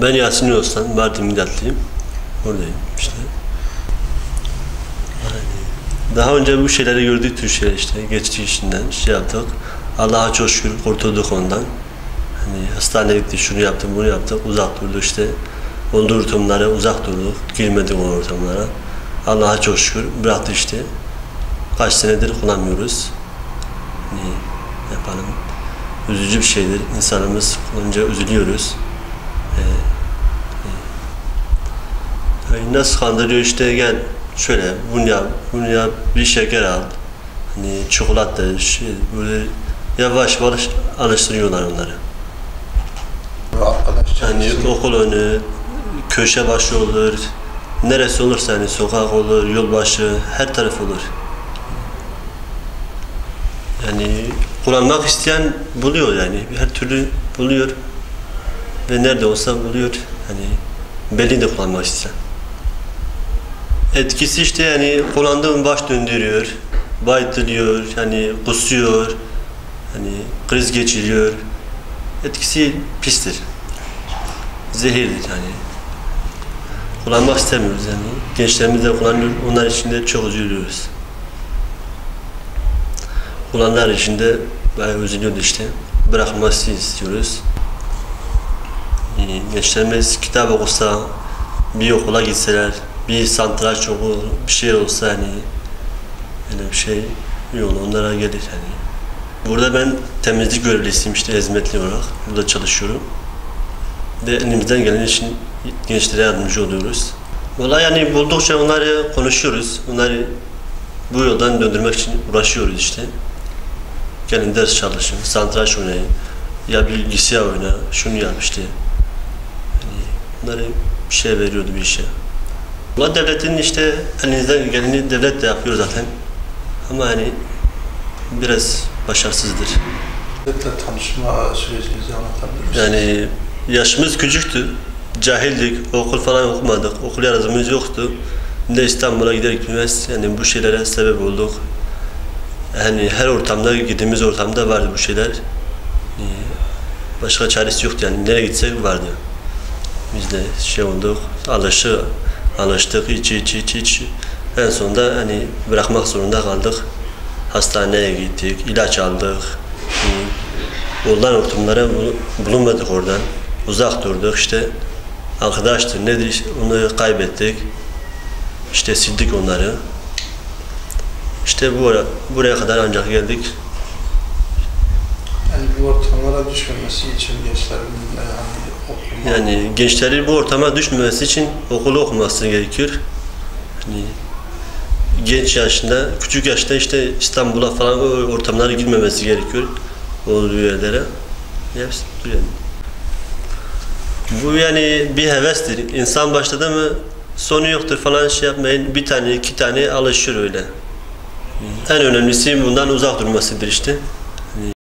Ben Yasin Öztan, Mardin Midatlıyım. Oradayım işte. Daha önce bu şeyleri gördük, tür şeyler işte, geçti işinden şey yaptık. Allah'a çok şükür kurtulduk ondan. Hani hastaneye gittik, şunu yaptık, bunu yaptık, uzak durduk işte. Olduğu ortamlara uzak durduk, girmedik o ortamlara. Allah'a çok şükür bıraktı işte. Kaç senedir kullanmıyoruz. Hani yapalım. Üzücü bir şeydir. İnsanımız olunca üzülüyoruz. Nasıl kandırıyor işte, gel şöyle bunu yap, bir şeker al. Hani çikolata, şey, böyle yavaş yavaş alıştırıyorlar onları. Hani okul önü, köşe başı olur, neresi olursa hani sokak olur, yol başı, her taraf olur. Yani kullanmak isteyen buluyor yani, her türlü buluyor ve nerede olsa buluyor. Hani belli de kullanmak isteyen. Etkisi işte yani kullandığım baş döndürüyor, baytırıyor, hani kusuyor, hani kriz geçiriyor. Etkisi pistir, zehirdir yani. Kullanmak istemiyoruz yani. Gençlerimiz de kullanıyor, onlar için de çok üzülüyoruz. Kullananlar için de bayağı üzülüyordu işte. Bırakılması istiyoruz. Gençlerimiz kitap okusa, bir okula gitseler, bir satranç okulu, bir şey olsa hani öyle bir şey yolu onlara gelir yani. Burada ben temizlik görevlisiyim işte, hizmetli olarak burada çalışıyorum. Ve elimizden gelen için gençlere yardımcı oluyoruz. Vallahi yani buldukça onları konuşuyoruz. Onları bu yoldan döndürmek için uğraşıyoruz işte. Gelin ders çalışın, satranç oynayın, ya bilgisayar oyna, şunu yap işte. Yani onları bir şey veriyordu, bir işe. Valla devletin işte elinizden geleni devlet de yapıyor zaten. Ama hani biraz başarısızdır. Devletle tanışma sürecinizi anlatabilir misiniz? Yani yaşımız küçüktü, cahildik, okul falan okumadık, okul yazımız yoktu. Ne İstanbul'a giderek yani bu şeylere sebep olduk. Yani her ortamda, gittiğimiz ortamda vardı bu şeyler. Başka çaresi yoktu yani, nereye gitsek vardı. Biz de şey olduk, alıştık, iç. En sonunda hani bırakmak zorunda kaldık. Hastaneye gittik, ilaç aldık. Oradan ortamlara bulunmadık oradan. Uzak durduk işte. Arkadaştır nedir, onu kaybettik. İşte sildik onları. İşte buraya kadar ancak geldik. Yani bu ortamlara düşmemesi için gençlerin yani gençlerin bu ortama düşmemesi için okulu okuması gerekiyor. Yani genç yaşında, küçük yaşta işte İstanbul'a falan o ortamlara girmemesi gerekiyor. Olduğu yerlere. Hepsi yani. Bu yani bir hevestir. İnsan başladı mı sonu yoktur falan, şey yapmayın. Bir tane, iki tane alışır öyle. En önemlisi bundan uzak durmasıdır işte.